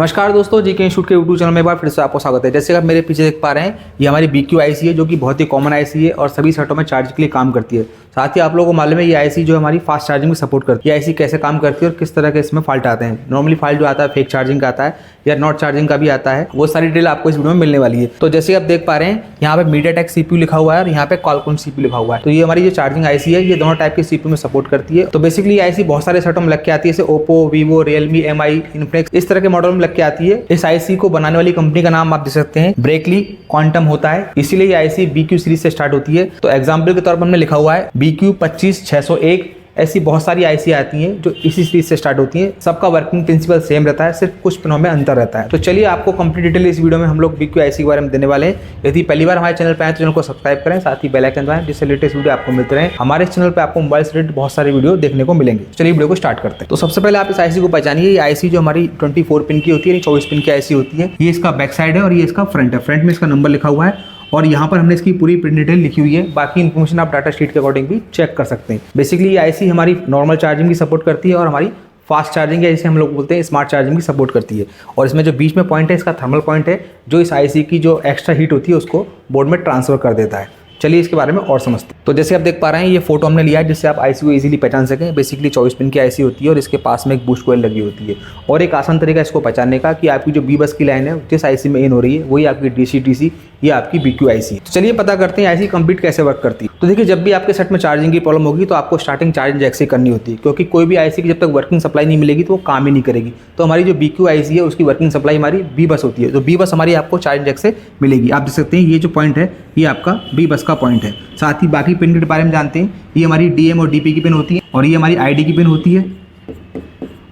नमस्कार दोस्तों, GK shoot के यूट्यूब चैनल में एक बार फिर से आपको स्वागत है। जैसे आप मेरे पीछे देख पा रहे हैं, ये हमारी BQ IC है जो कि बहुत ही कॉमन IC है और सभी सेटों में चार्ज के लिए काम करती है। साथ ही आप लोगों को मालूम है ये IC जो हमारी फास्ट चार्जिंग में सपोर्ट करती है। ये IC कैसे काम करती है और किस तरह के इसमें फॉल्ट आते हैं। नॉर्मली फॉल्ट जो आता है फेक चार्जिंग का आता है या नॉट चार्जिंग का भी आता है, वो सारी डिटेल आपको इस वीडियो में मिलने वाली है। तो जैसे आप देख पा रहे हैं, यहाँ पे MediaTek CPU लिखा हुआ है और यहाँ पे Qualcomm CPU लिखा हुआ है। तो ये हमारी जो चार्जिंग IC है ये दोनों टाइप के CPU में सपोर्ट करती है। तो बेसिकली ये IC बहुत सारे सेटों में लग के आती है, जैसे Oppo, Vivo, Realme, MI, Infinix इस तरह के मॉडल में लग के आती है। इस IC को बनाने वाली कंपनी का नाम आप देख सकते हैं, ब्रेकली क्वांटम होता है, इसीलिए ये IC BQ सीरीज से स्टार्ट होती है। तो एग्जांपल के तौर पर हमने लिखा हुआ है BQ 25601। ऐसी बहुत सारी IC आती हैं जो इसी सीरीज से स्टार्ट होती हैं। सबका वर्किंग प्रिंसिपल सेम रहता है, सिर्फ कुछ पिनों में अंतर रहता है। तो चलिए आपको कंप्लीट डिटेल इस वीडियो में हम लोग BQ IC के बारे में देने वाले हैं। यदि पहली बार हमारे चैनल पर आए तो चैनल को सब्सक्राइब करें, साथ ही बेल आइकन दबाएं जिससे लेटेस्ट वीडियो आपको मिलते रहे। हमारे चैनल पर आपको मोबाइल से रिलेटेड बहुत सारे वीडियो देखने को मिलेंगे। चलिए वीडियो को स्टार्ट करते हैं। तो सबसे पहले आप इस IC को पहचानिए। ये IC जो हमारी 24 पिन की होती है, 24 पिन की IC होती है। ये इसका बैक साइड है और ये इसका फ्रंट है। फ्रंट में इसका नंबर लिखा हुआ है और यहाँ पर हमने इसकी पूरी प्रिंट डिटेल लिखी हुई है। बाकी इन्फॉर्मेशन आप डाटा शीट के अकॉर्डिंग भी चेक कर सकते हैं। बेसिकली ये IC हमारी नॉर्मल चार्जिंग की सपोर्ट करती है और हमारी फास्ट चार्जिंग है, जिसे हम लोग बोलते हैं स्मार्ट चार्जिंग की सपोर्ट करती है। और इसमें जो बीच में पॉइंट है, इसका थर्मल पॉइंट है, जो इस IC की जो एक्स्ट्रा हीट होती है उसको बोर्ड में ट्रांसफर कर देता है। चलिए इसके बारे में और समझते हैं। तो जैसे आप देख पा रहे हैं, ये फोटो हमने लिया है जिससे आप IC को इजीली पहचान सकें। बेसिकली 24 पिन की IC होती है और इसके पास में एक बूस्ट कॉइल लगी होती है। और एक आसान तरीका इसको पहचानने का कि आपकी जो B बस की लाइन है जिस IC में इन हो रही है वही आपकी DC या आपकी BQ IC। तो चलिए पता करते हैं IC कंप्लीट कैसे वर्क करती है। तो देखिए, जब भी आपके सेट में चार्जिंग की प्रॉब्लम होगी तो आपको स्टार्टिंग चार्जिंग जैक से करनी होती है, क्योंकि कोई भी IC की जब तक वर्किंग सप्लाई नहीं मिलेगी तो वो काम ही नहीं करेगी। तो हमारी जो BQ IC है उसकी वर्किंग सप्लाई हमारी B बस होती है। तो B बस हमारी आपको चार्जिंग जैक से मिलेगी। आप देख सकते हैं ये जो पॉइंट है ये आपका B बस का पॉइंट है। साथ ही बाकी पिन के बारे में जानते हैं। ये हमारी DM और DP की पिन होती है और ये हमारी ID की पिन होती है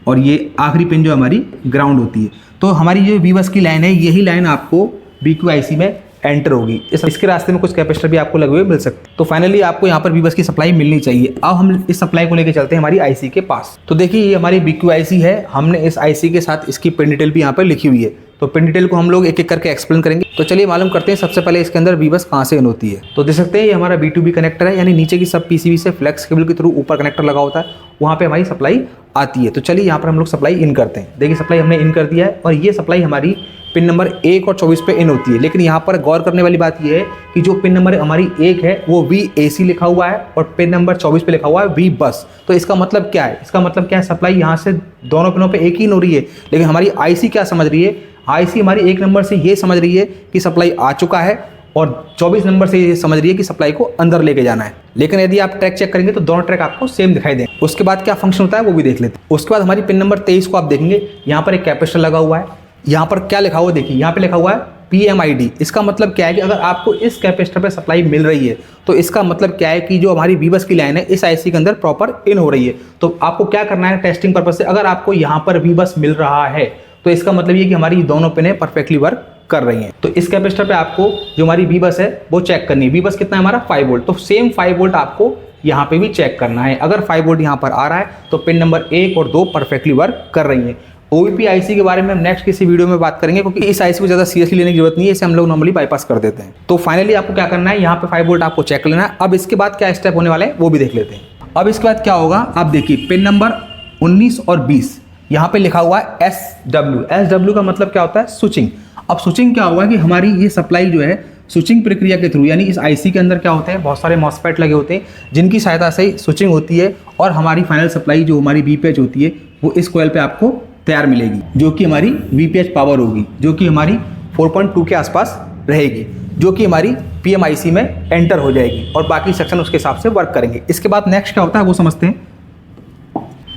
और ये आखिरी पिन जो हमारी ग्राउंड होती है। तो हमारी जो B बस की लाइन है यही लाइन आपको BQ IC में एंटर होगी। इसके रास्ते में कुछ कैपेसिटर भी आपको लगे हुए मिल सकते हैं। तो फाइनली आपको यहाँ पर B बस की सप्लाई मिलनी चाहिए। अब हम इस सप्लाई को लेकर चलते हैं हमारी IC के पास। तो देखिए, ये हमारी BQ IC है। हमने इस IC के साथ इसकी पिन डिटेल भी यहाँ पर लिखी हुई है। तो पिन डिटेल को हम लोग एक एक करके एक्सप्लेन करेंगे। तो चलिए मालूम करते हैं सबसे पहले इसके अंदर B बस कहाँ से इन होती है। तो देख सकते हैं ये हमारा B2B कनेक्टर है, यानी नीचे की सब PCB से फ्लेक्स केबल के थ्रू ऊपर कनेक्टर लगा होता है, वहाँ पे हमारी सप्लाई आती है। तो चलिए यहाँ पर हम लोग सप्लाई इन करते हैं। देखिए सप्लाई हमने इन कर दिया है और ये सप्लाई हमारी पिन नंबर 1 और 24 पे इन होती है। लेकिन यहाँ पर गौर करने वाली बात ये है कि जो पिन नंबर हमारी 1 है वो VAC लिखा हुआ है और पिन नंबर 24 पे लिखा हुआ है V बस। तो इसका मतलब क्या है? इसका मतलब क्या है, सप्लाई यहाँ से दोनों पिनों पे एक ही हो रही है। लेकिन हमारी IC क्या समझ रही है? IC हमारी 1 नंबर से ये समझ रही है कि सप्लाई आ चुका है और 24 नंबर से ये समझ रही है कि सप्लाई को अंदर लेके जाना है। लेकिन यदि आप ट्रैक चेक करेंगे तो दोनों ट्रैक आपको सेम दिखाई देंगे। उसके बाद क्या फंक्शन होता है वो भी देख लेते हैं। उसके बाद हमारी पिन नंबर 23 को आप देखेंगे, यहाँ पर एक कैपेसिटर लगा हुआ है। यहाँ पर क्या लिखा हुआ है? देखिए यहाँ पे लिखा हुआ है PMID। इसका मतलब क्या है कि अगर आपको इस कैपेसिटर पे सप्लाई मिल रही है तो इसका मतलब क्या है कि जो हमारी B बस की लाइन है इस IC के अंदर प्रॉपर इन हो रही है। तो आपको क्या करना है टेस्टिंग पर्पज से, अगर आपको यहाँ पर B बस मिल रहा है तो इसका मतलब ये कि हमारी दोनों पिनें परफेक्टली वर्क कर रही हैं। तो इस कैपेसिटर पे आपको जो हमारी B बस है वो चेक करनी है। B बस कितना है हमारा 5 वोल्ट, तो सेम 5 वोल्ट आपको यहाँ पे भी चेक करना है। अगर 5 वोल्ट यहाँ पर आ रहा है तो पिन नंबर 1 और 2 परफेक्टली वर्क कर रही हैं। OVP IC के बारे में हम नेक्स्ट किसी वीडियो में बात करेंगे, क्योंकि इस IC को ज़्यादा सीरियसली लेने की जरूरत नहीं है, इसे हम लोग नॉर्मली बाईपास कर देते हैं। तो फाइनली आपको क्या करना है, यहाँ पे 5 वोल्ट आपको चेक लेना है। अब इसके बाद क्या स्टेप होने वाले हैं वो भी देख लेते हैं। अब इसके बाद क्या होगा, आप देखिए पिन नंबर 19 और 20 यहाँ पे लिखा हुआ है SW का मतलब क्या होता है? स्विचिंग। अब स्विचिंग क्या होगा कि हमारी ये सप्लाई जो है स्विचिंग प्रक्रिया के थ्रू, यानी इस IC के अंदर क्या होते हैं, बहुत सारे मॉसफेट लगे होते हैं जिनकी सहायता से स्विचिंग होती है और हमारी फाइनल सप्लाई जो हमारी VPH होती है वो इस कॉइल पे आपको तैयार मिलेगी, जो कि हमारी VPH पावर होगी, जो कि हमारी 4.2 के आसपास रहेगी, जो कि हमारी PMIC में एंटर हो जाएगी और बाकी सेक्शन उसके हिसाब से वर्क करेंगे। इसके बाद नेक्स्ट क्या होता है वो समझते हैं।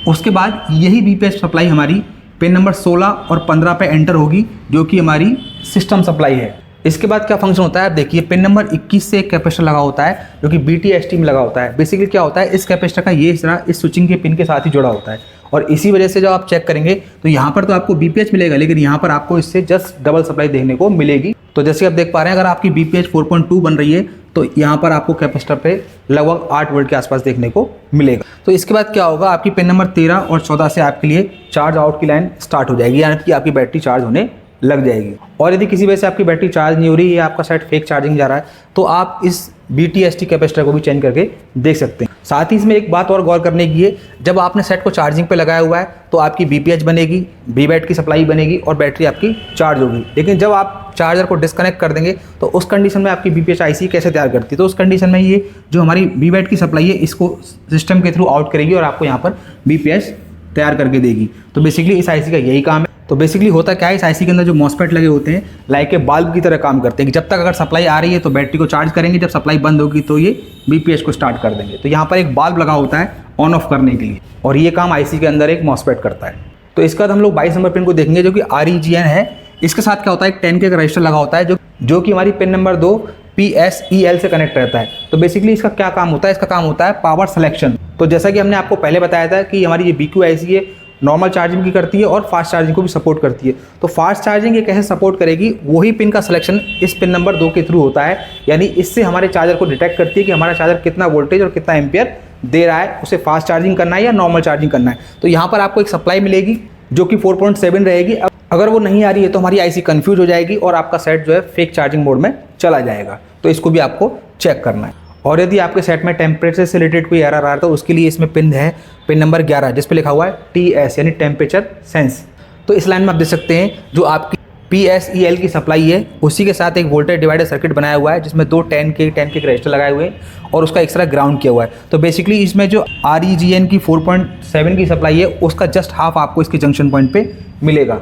उसके बाद यही VPH सप्लाई हमारी पिन नंबर 16 और 15 पे एंटर होगी, जो कि हमारी सिस्टम सप्लाई है। इसके बाद क्या फंक्शन होता है, आप देखिए पिन नंबर 21 से एक कैपेसिटर लगा होता है जो कि BTST में लगा होता है। बेसिकली क्या होता है, इस कैपेसिटर का ये हिस्सा इस स्विचिंग के पिन के साथ ही जुड़ा होता है और इसी वजह से जब आप चेक करेंगे तो यहाँ पर तो आपको BPH मिलेगा, लेकिन यहाँ पर आपको इससे जस्ट डबल सप्लाई देखने को मिलेगी। तो जैसे आप देख पा रहे हैं, अगर आपकी BPH 4.2 बन रही है तो यहाँ पर आपको कैपेसिटर पे लगभग 8 वोल्ट के आसपास देखने को मिलेगा। तो इसके बाद क्या होगा, आपकी पिन नंबर 13 और 14 से आपके लिए चार्ज आउट की लाइन स्टार्ट हो जाएगी, यानी कि आपकी बैटरी चार्ज होने लग जाएगी। और यदि किसी वजह से आपकी बैटरी चार्ज नहीं हो रही है, आपका सेट फेक चार्जिंग जा रहा है, तो आप इस BTST कैपेसिटर को भी चेंज करके देख सकते हैं। साथ ही इसमें एक बात और गौर करने की है, जब आपने सेट को चार्जिंग पे लगाया हुआ है तो आपकी BPH बनेगी, BBAT की सप्लाई बनेगी और बैटरी आपकी चार्ज होगी। लेकिन जब आप चार्जर को डिस्कनेक्ट कर देंगे तो उस कंडीशन में आपकी BPH IC कैसे तैयार करती है, तो उस कंडीशन में ये जो हमारी BBAT की सप्लाई है इसको सिस्टम के थ्रू आउट करेगी और आपको यहाँ पर BPH तैयार करके देगी। तो बेसिकली इस IC का यही काम है। तो बेसिकली होता क्या है, इस IC के अंदर जो मॉसफेट लगे होते हैं लाइक के बल्ब की तरह काम करते हैं कि जब तक अगर सप्लाई आ रही है तो बैटरी को चार्ज करेंगे, जब सप्लाई बंद होगी तो ये BPH को स्टार्ट कर देंगे। तो यहाँ पर एक बल्ब लगा होता है ऑन ऑफ करने के लिए और ये काम IC के अंदर एक मॉसफेट करता है। तो इसके बाद हम लोग 22 नंबर पिन को देखेंगे जो कि REGN है। इसके साथ क्या होता है, एक 10K का रजिस्टर लगा होता है जो कि हमारी पिन नंबर 2 PSEL से कनेक्ट रहता है। तो बेसिकली इसका क्या काम होता है, इसका काम होता है पावर सिलेक्शन। तो जैसा कि हमने आपको पहले बताया था कि हमारी ये BQ IC है नॉर्मल चार्जिंग भी करती है और फास्ट चार्जिंग को भी सपोर्ट करती है। तो फास्ट चार्जिंग ये कैसे सपोर्ट करेगी, वही पिन का सिलेक्शन इस पिन नंबर 2 के थ्रू होता है। यानी इससे हमारे चार्जर को डिटेक्ट करती है कि हमारा चार्जर कितना वोल्टेज और कितना एम्पियर दे रहा है, उसे फास्ट चार्जिंग करना है या नॉर्मल चार्जिंग करना है। तो यहाँ पर आपको एक सप्लाई मिलेगी जो कि 4.7 रहेगी। अगर वो नहीं आ रही है तो हमारी IC कंफ्यूज हो जाएगी और आपका सेट जो है फेक चार्जिंग मोड में चला जाएगा। तो इसको भी आपको चेक करना है। और यदि आपके सेट में टेम्परेचर से रिलेटेड कोई एरर आ रहा है तो उसके लिए इसमें पिन है, पिन नंबर 11 जिस पे लिखा हुआ है TS यानी टेम्परेचर सेंस। तो इस लाइन में आप देख सकते हैं जो आपकी PSEL की सप्लाई है उसी के साथ एक वोल्टेज डिवाइडर सर्किट बनाया हुआ है जिसमें दो 10K के रजिस्टर लगाए हुए हैं और उसका एक्स्ट्रा ग्राउंड किया हुआ है। तो बेसिकली इसमें जो REGN की 4.7 की सप्लाई है उसका जस्ट हाफ आपको इसके जंक्शन पॉइंट पे मिलेगा।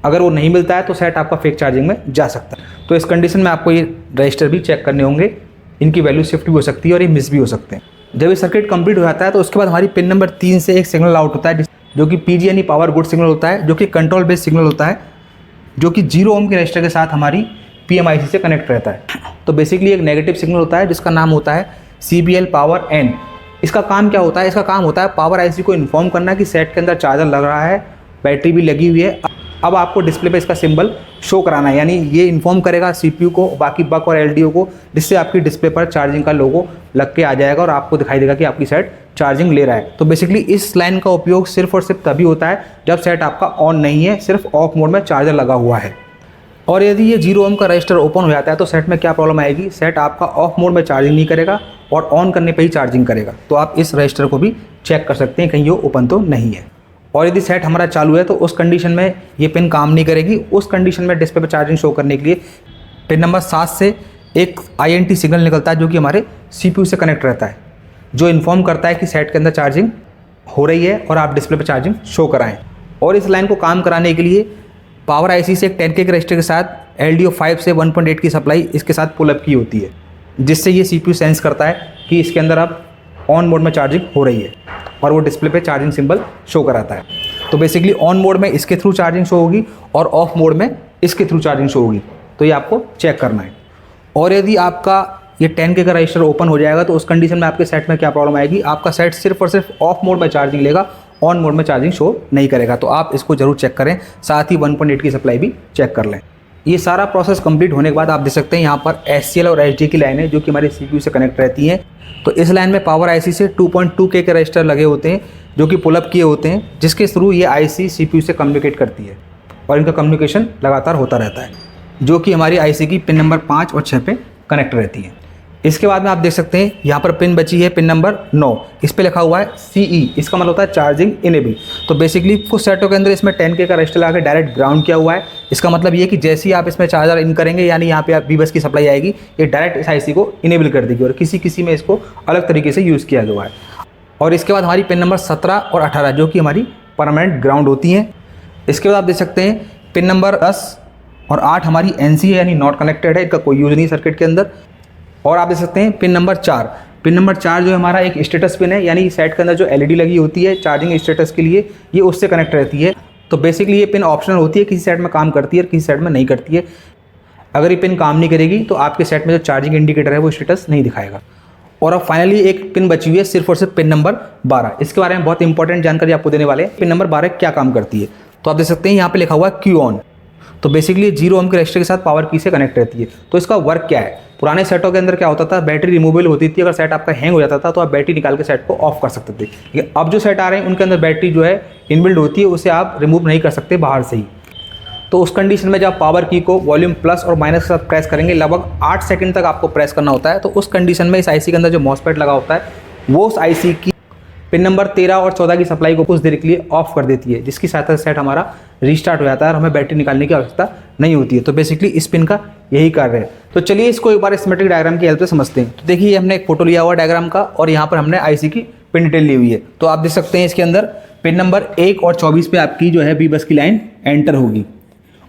अगर वो नहीं मिलता है तो सेट आपका फेक चार्जिंग में जा सकता है। तो इस कंडीशन में आपको ये रजिस्टर भी चेक करने होंगे, इनकी वैल्यू शिफ्ट भी हो सकती है और ये मिस भी हो सकते हैं। जब ये सर्किट कंप्लीट हो जाता है तो उसके बाद हमारी पिन नंबर 3 से एक सिग्नल आउट होता है जो कि PG यानी पावर गुड सिग्नल होता है, जो कि कंट्रोल बेस्ड सिग्नल होता है, जो कि 0 ओम के रजिस्टर के साथ हमारी PMIC से कनेक्ट रहता है। तो बेसिकली एक नेगेटिव सिग्नल होता है जिसका नाम होता है CBL पावर N। इसका काम क्या होता है, इसका काम होता है पावर IC को इन्फॉर्म करना कि सेट के अंदर चार्जर लग रहा है, बैटरी भी लगी हुई है। अब आपको डिस्प्ले पे इसका सिंबल शो कराना है, यानी ये इन्फॉर्म करेगा CPU को, बाकी बक और LDO को, जिससे आपकी डिस्प्ले पर चार्जिंग का लोगो लग के आ जाएगा और आपको दिखाई देगा कि आपकी सेट चार्जिंग ले रहा है। तो बेसिकली इस लाइन का उपयोग सिर्फ और सिर्फ तभी होता है जब सेट आपका ऑन नहीं है, सिर्फ ऑफ मोड में चार्जर लगा हुआ है। और यदि ये 0 ओम का रजिस्टर ओपन हो जाता है तो सेट में क्या प्रॉब्लम आएगी, सेट आपका ऑफ मोड में चार्जिंग नहीं करेगा और ऑन करने पर ही चार्जिंग करेगा। तो आप इस रजिस्टर को भी चेक कर सकते हैं कहीं वो ओपन तो नहीं है। और यदि सेट हमारा चालू है तो उस कंडीशन में ये पिन काम नहीं करेगी। उस कंडीशन में डिस्प्ले पर चार्जिंग शो करने के लिए पिन नंबर 7 से एक INT सिग्नल निकलता है जो कि हमारे CPU से कनेक्ट रहता है, जो इन्फॉर्म करता है कि सेट के अंदर चार्जिंग हो रही है और आप डिस्प्ले पर चार्जिंग शो कराएं। और इस लाइन को काम कराने के लिए पावर IC से एक 10K के रजिस्टर के साथ LDO 5 से 1.8 की सप्लाई इसके साथ पुल अप की होती है, जिससे ये CPU सेंस करता है कि इसके अंदर अब ऑन मोड में चार्जिंग हो रही है और वो डिस्प्ले पे चार्जिंग सिंबल शो कराता है। तो बेसिकली ऑन मोड में इसके थ्रू चार्जिंग शो होगी और ऑफ मोड में इसके थ्रू चार्जिंग शो होगी। तो ये आपको चेक करना है। और यदि आपका ये 10K का रजिस्टर ओपन हो जाएगा तो उस कंडीशन में आपके सेट में क्या प्रॉब्लम आएगी, आपका सेट सिर्फ और सिर्फ ऑफ मोड में चार्जिंग लेगा, ऑन मोड में चार्जिंग शो नहीं करेगा। तो आप इसको जरूर चेक करें, साथ ही 1.8 की सप्लाई भी चेक कर लें। ये सारा प्रोसेस कंप्लीट होने के बाद आप देख सकते हैं यहाँ पर SCL और SD की लाइन है जो कि हमारे CPU से कनेक्ट रहती हैं। तो इस लाइन में पावर IC से 2.2K के रजिस्टर लगे होते हैं जो कि पुल अप किए होते हैं, जिसके थ्रू ये IC CPU से कम्युनिकेट करती है और इनका कम्युनिकेशन लगातार होता रहता है, जो कि हमारी IC की पिन नंबर 5 और 6 पे कनेक्ट रहती है। इसके बाद में आप देख सकते हैं यहाँ पर पिन बची है पिन नंबर 9, इस पे लिखा हुआ है CE, इसका मतलब होता है चार्जिंग इनेबल। तो बेसिकली कुछ सेटों के अंदर इसमें 10K का रजिस्टर लगा के डायरेक्ट ग्राउंड किया हुआ है। इसका मतलब ये कि जैसे ही आप इसमें चार्जर इन करेंगे, यानी यहाँ पे आप B-बस की सप्लाई आएगी, ये डायरेक्ट इस IC को इनेबल कर देगी और किसी में इसको अलग तरीके से यूज़ किया गया है। और इसके बाद हमारी पिन नंबर 17 और 18 जो कि हमारी परमानेंट ग्राउंड होती हैं। इसके बाद आप देख सकते हैं पिन नंबर 10 और 8 हमारी NC है, यानी नॉट कनेक्टेड है, इनका कोई यूज़ नहीं सर्किट के अंदर। और आप देख सकते हैं पिन नंबर 4, पिन नंबर 4 जो है हमारा एक स्टेटस पिन है, यानी सेट के अंदर जो LED लगी होती है चार्जिंग स्टेटस के लिए, ये उससे कनेक्ट रहती है। तो बेसिकली ये पिन ऑप्शनल होती है, किसी सेट में काम करती है और किसी सेट में नहीं करती है। अगर ये पिन काम नहीं करेगी तो आपके सेट में जो चार्जिंग इंडिकेटर है वो स्टेटस नहीं दिखाएगा। और अब फाइनली एक पिन बची हुई है सिर्फ और सिर्फ पिन नंबर 12। इसके बारे में बहुत इंपॉर्टेंट जानकारी आपको देने वाले हैं। पिन नंबर 12 क्या काम करती है, तो आप देख सकते हैं यहाँ पे लिखा हुआ है Q ऑन। तो बेसिकली 0 ओम के रजिस्टर के साथ पावर की से कनेक्ट रहती है। तो इसका वर्क क्या है, पुराने सेटों के अंदर क्या होता था, बैटरी रिमूवेबल होती थी। अगर सेट आपका हैंग हो जाता था तो आप बैटरी निकाल के सेट को ऑफ कर सकते थे। लेकिन अब जो सेट आ रहे हैं उनके अंदर बैटरी जो है इनबिल्ड होती है, उसे आप रिमूव नहीं कर सकते बाहर से ही। तो उस कंडीशन में जब आप पावर की को वॉल्यूम प्लस और माइनस के साथ प्रेस करेंगे, लगभग 8 सेकंड तक आपको प्रेस करना होता है। तो उस कंडीशन में इस IC के अंदर जो मॉसफेट लगा होता है वो उस आईसी की पिन नंबर 13 और 14 की सप्लाई को कुछ देर के लिए ऑफ कर देती है, जिसकी सहायता से सेट हमारा रीस्टार्ट हो जाता है और हमें बैटरी निकालने की आवश्यकता नहीं होती है। तो बेसिकली इस पिन का यही कार्य है। तो चलिए इसको एक बार स्कीमेटिक डायग्राम की हेल्प से समझते हैं। तो देखिए हमने एक फोटो लिया हुआ डायग्राम का और यहाँ पर हमने आईसी की पिन डिटेल ली हुई है। तो आप देख सकते हैं इसके अंदर पिन नंबर 1 और 24 पे आपकी जो है बी बस की लाइन एंटर होगी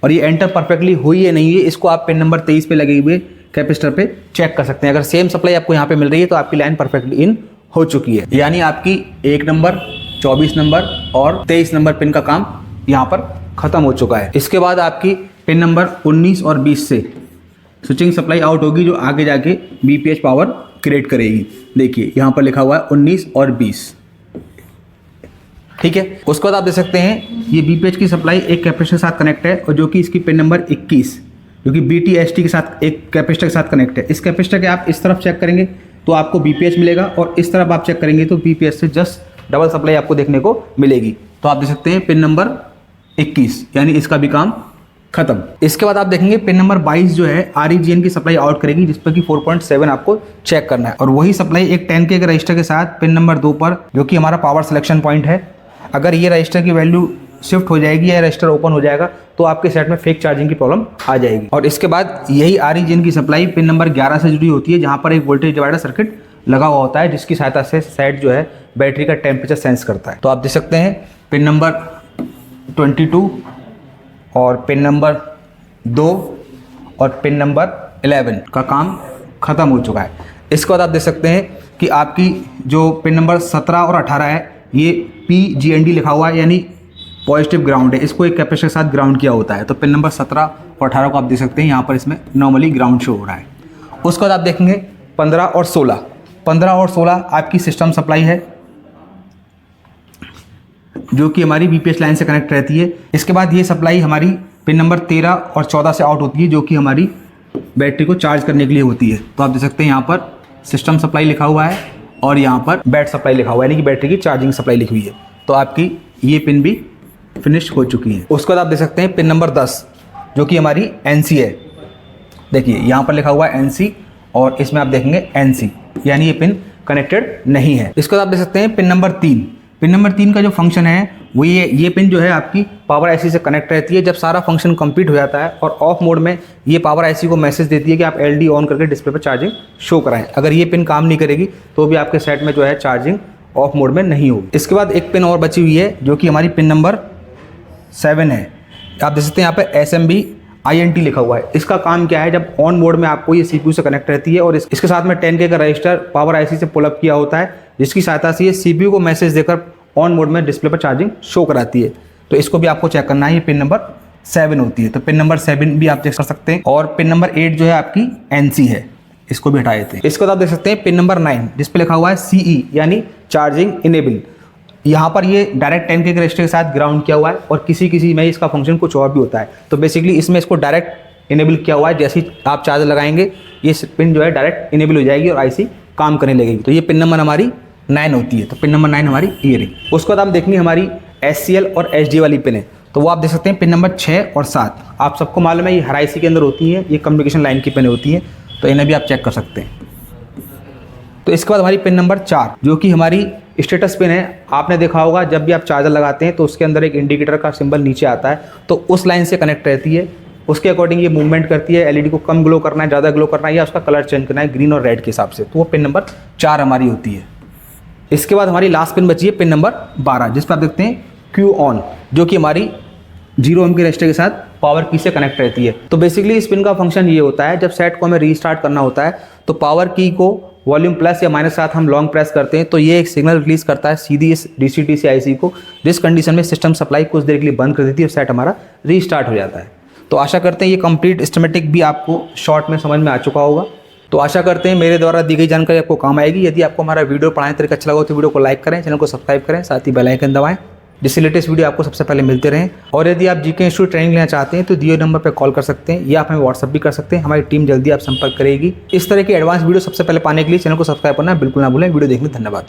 और ये एंटर परफेक्टली हुई है नहीं है, इसको आप पिन नंबर 23 पे लगे हुए कैपेसिटर पे चेक कर सकते हैं। अगर सेम सप्लाई आपको यहाँ पे मिल रही है तो आपकी लाइन परफेक्टली इन हो चुकी है, यानी आपकी 1 नंबर 24 नंबर और 23 नंबर पिन का काम यहाँ पर खत्म हो चुका है। इसके बाद आपकी पिन नंबर 19 और 20 से स्विचिंग सप्लाई आउट होगी, जो आगे जाके बीपीएच पावर क्रिएट करेगी। देखिए यहाँ पर लिखा हुआ है 19 और 20, ठीक है। उसके बाद आप देख सकते हैं ये बीपीएच की सप्लाई एक कैपेसिटर के साथ कनेक्ट है और जो कि इसकी पिन नंबर 21 जो कि बीटीएसटी के साथ एक कैपेसिटर के साथ कनेक्ट है। इस कैपेसिटर के आप इस तरफ चेक करेंगे तो आपको बीपीएच मिलेगा और इस तरफ आप चेक करेंगे तो बीपीएच से जस्ट डबल सप्लाई आपको देखने को मिलेगी। तो आप देख सकते हैं पिन नंबर 21, यानी इसका भी काम खत्म। इसके बाद आप देखेंगे पिन नंबर 22 जो है REGN की सप्लाई आउट करेगी, जिस पर कि 4.7 आपको चेक करना है और वही सप्लाई एक 10K के रजिस्टर के साथ पिन नंबर 2 पर, जो कि हमारा पावर सिलेक्शन पॉइंट है। अगर ये रजिस्टर की वैल्यू शिफ्ट हो जाएगी या रजिस्टर ओपन हो जाएगा तो आपके सेट में फेक चार्जिंग की प्रॉब्लम आ जाएगी। और इसके बाद यही REGN की सप्लाई पिन नंबर 11 से जुड़ी होती है, जहाँ पर एक वोल्टेज डिवाइडर सर्किट लगा हुआ होता है, जिसकी सहायता से सेट जो है बैटरी का टेम्परेचर सेंस करता है। तो आप देख सकते हैं पिन नंबर 22 और पिन नंबर 2 और पिन नंबर 11 का काम खत्म हो चुका है। इसके बाद आप देख सकते हैं कि आपकी जो पिन नंबर 17 और 18 है ये PGND लिखा हुआ है, यानी पॉजिटिव ग्राउंड है। इसको एक कैपेसिटर के साथ ग्राउंड किया होता है। तो पिन नंबर 17 और 18 को आप देख सकते हैं यहाँ पर इसमें नॉर्मली ग्राउंड शो हो रहा है। उसके बाद आप देखेंगे 15 और 16 आपकी सिस्टम सप्लाई है, जो कि हमारी बीपीएच लाइन से कनेक्ट रहती है। इसके बाद ये सप्लाई हमारी पिन नंबर 13 और 14 से आउट होती है, जो कि हमारी बैटरी को चार्ज करने के लिए होती है। तो आप देख सकते हैं यहाँ पर सिस्टम सप्लाई लिखा हुआ है और यहाँ पर बैट सप्लाई लिखा हुआ है, यानी कि बैटरी की चार्जिंग सप्लाई लिखी हुई है। तो आपकी ये पिन भी फिनिश हो चुकी है। उसके बाद आप देख सकते हैं पिन नंबर 10 जो कि हमारी NC है। देखिए यहाँ पर लिखा हुआ है NC और इसमें आप देखेंगे NC, यानी ये पिन कनेक्टेड नहीं है। इसके बाद आप देख सकते हैं पिन नंबर 3। पिन नंबर 3 का जो फंक्शन है वो ये पिन जो है आपकी पावर आईसी से कनेक्ट रहती है। जब सारा फंक्शन कंप्लीट हो जाता है और ऑफ मोड में ये पावर आईसी को मैसेज देती है कि आप LD ऑन करके डिस्प्ले पर चार्जिंग शो कराएं। अगर ये पिन काम नहीं करेगी तो भी आपके सेट में जो है चार्जिंग ऑफ मोड में नहीं होगी। इसके बाद एक पिन और बची हुई है जो कि हमारी पिन नंबर 7 है। आप देख सकते हैं यहाँ पे SMB INT लिखा हुआ है। इसका काम क्या है, जब ऑन मोड में आपको ये CPU से कनेक्ट रहती है और इसके साथ में 10K का रजिस्टर पावर आईसी से पुल अप किया होता है, जिसकी सहायता से ये CPU को मैसेज देकर ऑन मोड में डिस्प्ले पर चार्जिंग शो कराती है। तो इसको भी आपको चेक करना है, ये पिन नंबर 7 होती है। तो पिन नंबर 7 भी आप चेक कर सकते हैं। और पिन नंबर 8 जो है आपकी NC है, इसको भी हटा देते हैं। इसके बाद आप देख सकते हैं पिन नंबर 9 जिस पे लिखा हुआ है CE, यानी चार्जिंग इनेबल। यहाँ पर ये डायरेक्ट 10K के रजिस्टर के साथ ग्राउंड किया हुआ है और किसी में इसका फंक्शन कुछ और भी होता है। तो बेसिकली इसमें इसको डायरेक्ट इनेबल किया हुआ है। जैसे ही आप चार्जर लगाएंगे ये पिन जो है डायरेक्ट इनेबल हो जाएगी और आईसी काम करने लगेगी। तो ये पिन नंबर हमारी 9 होती है। तो पिन नंबर 9 हमारी ये रही। उसके बाद हम देखेंगे हमारी SCL और SD वाली पिन है। तो वो आप देख सकते हैं पिन नंबर 6 और 7। आप सबको मालूम है ये हर आईसी के अंदर होती है, ये कम्युनिकेशन लाइन की पिन होती है। तो इन्हें भी आप चेक कर सकते हैं। तो इसके बाद हमारी पिन नंबर 4 जो कि हमारी स्टेटस पिन है। आपने देखा होगा जब भी आप चार्जर लगाते हैं तो उसके अंदर एक इंडिकेटर का सिंबल नीचे आता है, तो उस लाइन से कनेक्ट रहती है। उसके अकॉर्डिंग ये मूवमेंट करती है। LED को कम ग्लो करना है, ज़्यादा ग्लो करना है या उसका कलर चेंज करना है ग्रीन और रेड के हिसाब से। तो वो पिन नंबर 4 हमारी होती है। इसके बाद हमारी लास्ट पिन बची है पिन नंबर 12 जिस पर आप देखते हैं Q ऑन, जो कि हमारी 0 ओम के रजिस्टर के साथ पावर की से कनेक्ट रहती है। तो बेसिकली इस पिन का फंक्शन ये होता है, जब सेट को हमें रीस्टार्ट करना होता है तो पावर की को वॉल्यूम प्लस या माइनस के साथ हम लॉन्ग प्रेस करते हैं तो ये एक सिग्नल रिलीज करता है सीधी इस DC-DC आईसी को, जिस कंडीशन में सिस्टम सप्लाई कुछ देर के लिए बंद कर देती है और सेट हमारा रीस्टार्ट हो जाता है। तो आशा करते हैं ये कंप्लीट स्कीमेटिक भी आपको शॉर्ट में समझ में आ चुका होगा। तो आशा करते हैं मेरे द्वारा दी गई जानकारी आपको काम आएगी। यदि आपको हमारा वीडियो पढ़ाने तरीका अच्छा लगा तो वीडियो को लाइक करें, चैनल को सब्सक्राइब करें, साथ ही बेल आइकन दबाएं जिससे लेटेस्ट वीडियो आपको सबसे पहले मिलते रहें। और यदि आप GK इंस्टीट्यूट ट्रेनिंग लेना चाहते हैं तो दिए नंबर पर कॉल कर सकते हैं या आप हमें व्हाट्सअप भी कर सकते हैं। हमारी टीम जल्दी आप संपर्क करेगी। इस तरह की एडवांस वीडियो सबसे पहले पाने के लिए चैनल को सब्सक्राइब करना बिल्कुल ना भूलें। वीडियो देखने धन्यवाद।